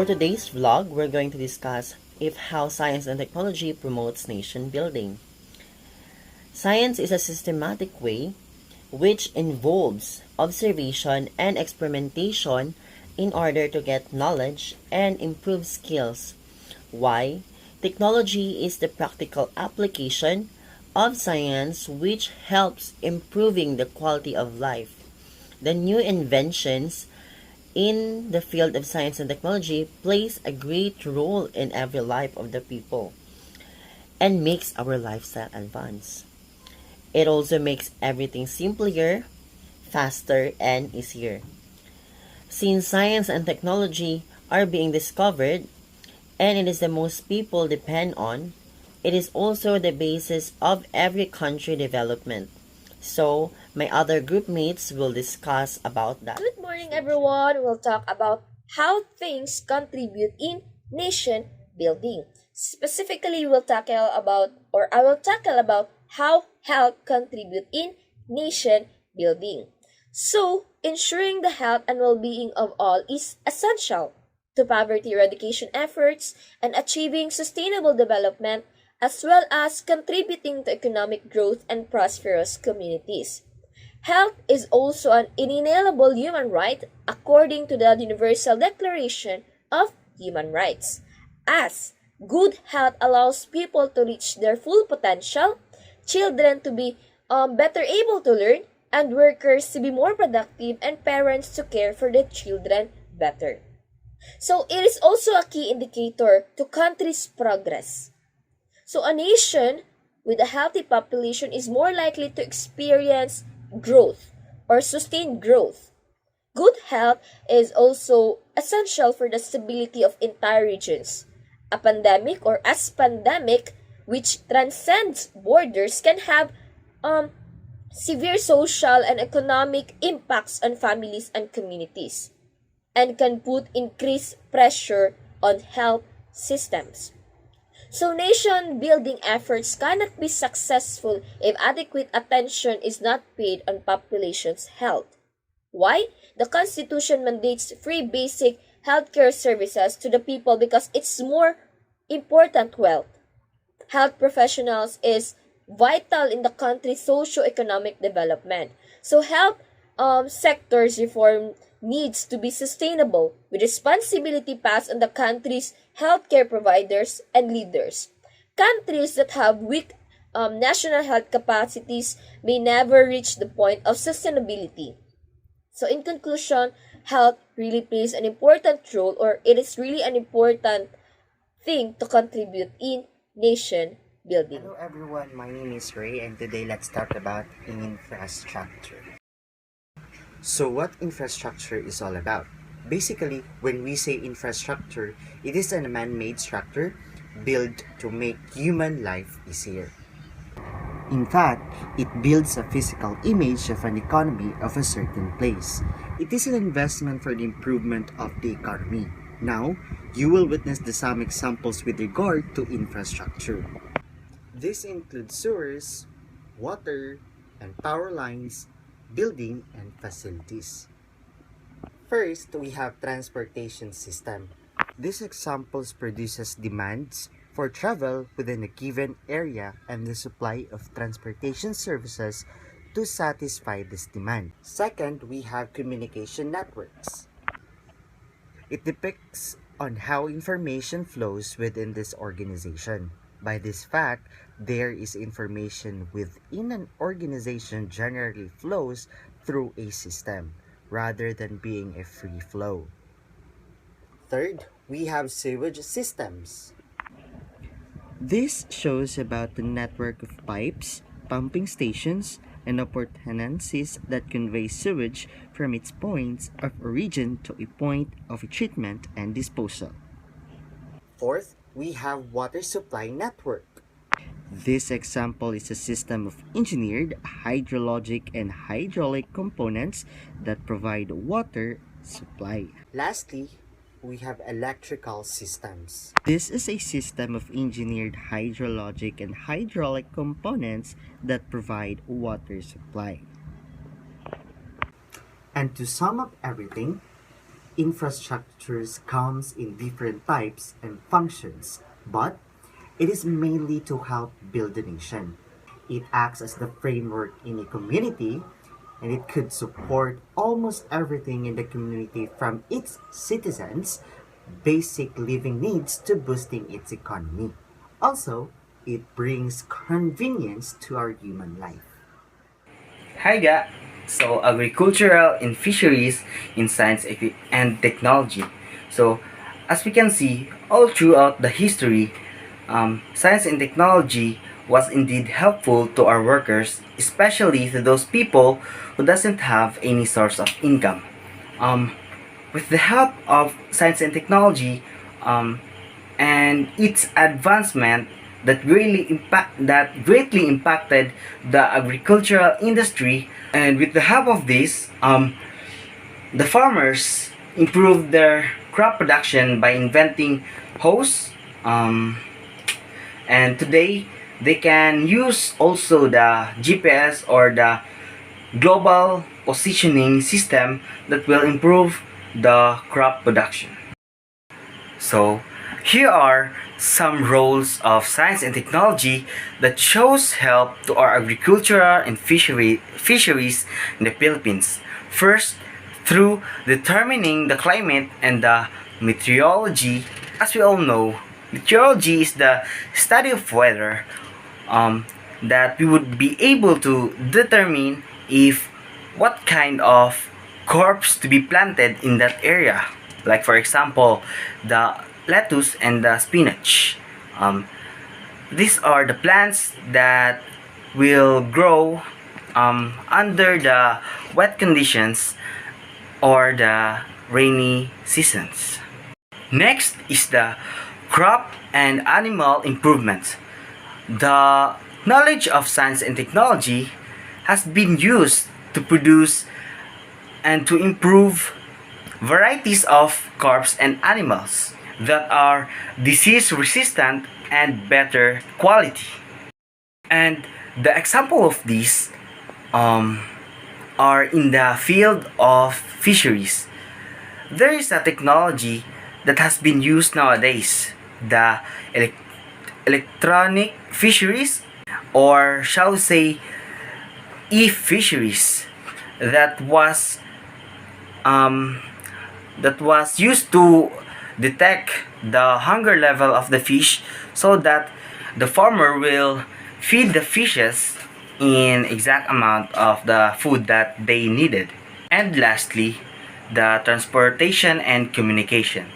For today's vlog, we're going to discuss how science and technology promotes nation building. Science is a systematic way which involves observation and experimentation in order to get knowledge and improve skills. Why? Technology is the practical application of science which helps improving the quality of life. The new inventions in the field of science and technology plays a great role in every life of the people and makes our lifestyle advance. It also makes everything simpler, faster, and easier. Since science and technology are being discovered and it is the most people depend on, it is also the basis of every country development. So, my other group mates will discuss about that. Good morning, everyone. We'll talk about how things contribute in nation building. Specifically, I will tackle about how health contribute in nation building. So, ensuring the health and well-being of all is essential to poverty eradication efforts and achieving sustainable development, as well as contributing to economic growth and prosperous communities. Health is also an inalienable human right according to the Universal Declaration of Human Rights, as good health allows people to reach their full potential, children to be better able to learn, and workers to be more productive, and parents to care for their children better. So it is also a key indicator to country's progress. So a nation with a healthy population is more likely to experience growth or sustained growth. Good health is also essential for the stability of entire regions. A pandemic or as pandemic which transcends borders can have severe social and economic impacts on families and communities and can put increased pressure on health systems. So nation building efforts cannot be successful if adequate attention is not paid on population's health. Why? The Constitution mandates free basic healthcare services to the people because it's more important wealth. Health professionals is vital in the country's socio-economic development. So health sectors reform needs to be sustainable with responsibility passed on the country's healthcare providers and leaders. Countries that have weak national health capacities may never reach the point of sustainability. So in conclusion, health really plays an important role, or it is really an important thing to contribute in nation building. Hello everyone, my name is Ray and today let's talk about infrastructure. So what infrastructure is all about? Basically, when we say infrastructure, it is a man-made structure built to make human life easier. In fact, it builds a physical image of an economy of a certain place. It is an investment for the improvement of the economy. Now, you will witness some examples with regard to infrastructure. This includes sewers, water, and power lines, building, and facilities. First, we have transportation system. This examples produces demands for travel within a given area and the supply of transportation services to satisfy this demand. Second, we have communication networks. It depicts on how information flows within this organization. By this fact, there is information within an organization generally flows through a system rather than being a free flow. Third, we have sewage systems. This shows about the network of pipes, pumping stations, and appurtenances that convey sewage from its points of origin to a point of treatment and disposal. Fourth, we have water supply network. This example is a system of engineered hydrologic and hydraulic components that provide water supply. Lastly, we have electrical systems. This is a system of engineered hydrologic and hydraulic components that provide water supply. And to sum up everything, infrastructures comes in different types and functions, but it is mainly to help build the nation. It acts as the framework in a community, and it could support almost everything in the community from its citizens' basic living needs to boosting its economy. Also, it brings convenience to our human life. Hi ga! So, agricultural and fisheries in science and technology. So, as we can see, all throughout the history, science and technology was indeed helpful to our workers, especially to those people who doesn't have any source of income. Um, with the help of science and technology, and its advancement that greatly impacted the agricultural industry, and with the help of this, the farmers improved their crop production by inventing hoes, and today they can use also the GPS or the global positioning system that will improve the crop production. So, here are some roles of science and technology that shows help to our agricultural and fisheries in the Philippines. First, through determining the climate and the meteorology. As we all know, meteorology is the study of weather, that we would be able to determine if what kind of crops to be planted in that area. Like for example, the lettuce and the spinach. These are the plants that will grow under the wet conditions or the rainy seasons. Next is the crop and animal improvements. The knowledge of science and technology has been used to produce and to improve varieties of crops and animals that are disease resistant and better quality. And the example of these are in the field of fisheries. There is a technology that has been used nowadays, the electronic fisheries, or shall we say e-fisheries, that was used to detect the hunger level of the fish so that the farmer will feed the fishes in exact amount of the food that they needed. And lastly, the transportation and communication.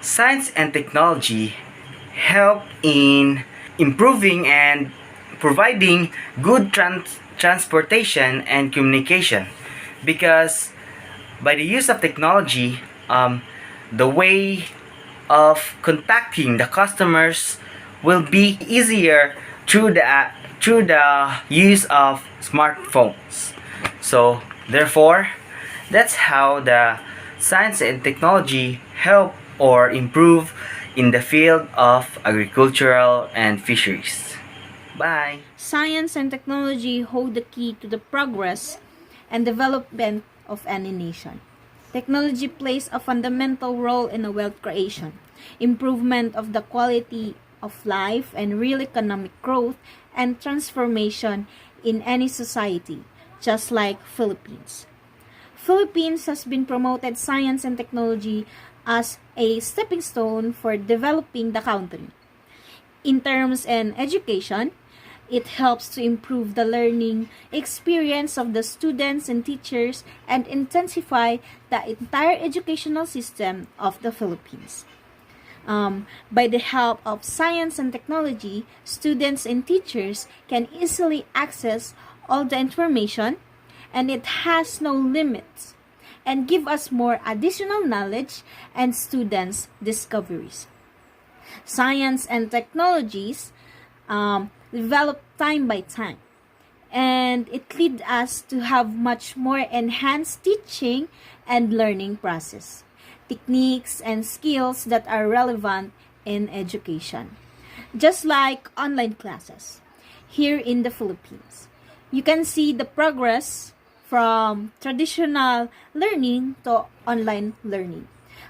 Science and technology help in improving and providing good transportation and communication, because by the use of technology, the way of contacting the customers will be easier through the use of smartphones. So therefore, that's how the science and technology help or improve in the field of agricultural and fisheries. Bye. Science and technology hold the key to the progress and development of any nation. Technology plays a fundamental role in the wealth creation, improvement of the quality of life, and real economic growth and transformation in any society, just like Philippines. Philippines has been promoted science and technology as a stepping stone for developing the country. In terms in education, it helps to improve the learning experience of the students and teachers and intensify the entire educational system of the Philippines. By the help of science and technology, students and teachers can easily access all the information, and it has no limits, and give us more additional knowledge and students' discoveries. Science and technologies develop time by time, and it leads us to have much more enhanced teaching and learning process, techniques and skills that are relevant in education. Just like online classes here in the Philippines, you can see the progress from traditional learning to online learning.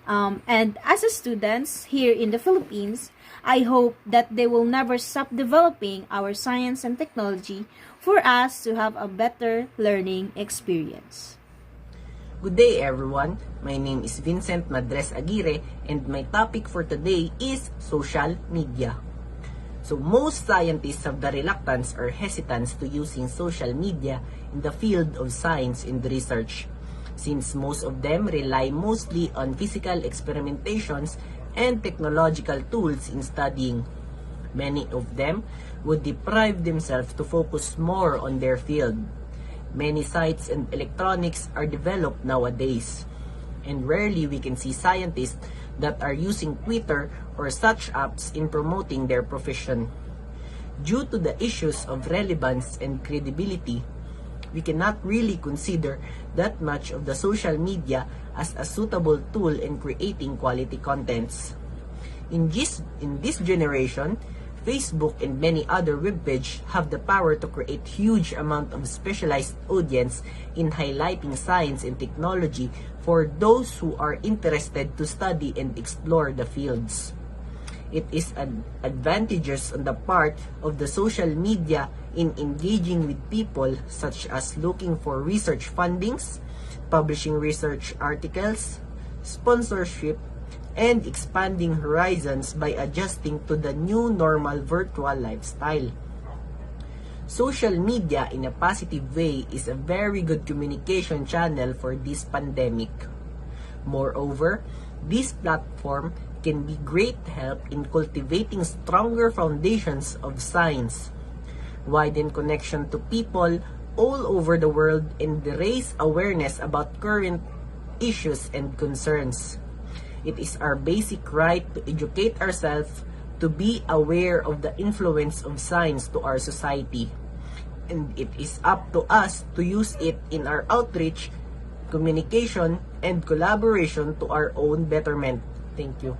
And as a students here in the Philippines, I hope that they will never stop developing our science and technology for us to have a better learning experience. Good day everyone, my name is Vincent Madres Aguirre and my topic for today is social media. So most scientists have the reluctance or hesitance to using social media in the field of science and research, since most of them rely mostly on physical experimentations and technological tools in studying. Many of them would deprive themselves to focus more on their field. Many sites and electronics are developed nowadays, and rarely we can see scientists that are using Twitter or such apps in promoting their profession. Due to the issues of relevance and credibility, we cannot really consider that much of the social media as a suitable tool in creating quality contents. In this generation, Facebook and many other web pages have the power to create huge amount of specialized audience in highlighting science and technology for those who are interested to study and explore the fields. It is advantageous on the part of the social media in engaging with people, such as looking for research fundings, publishing research articles, sponsorship, and expanding horizons by adjusting to the new normal virtual lifestyle. Social media in a positive way is a very good communication channel for this pandemic. Moreover, this platform can be great help in cultivating stronger foundations of science, widen connection to people all over the world, and raise awareness about current issues and concerns. It is our basic right to educate ourselves, to be aware of the influence of science to our society, and it is up to us to use it in our outreach, communication, and collaboration to our own betterment. Thank you.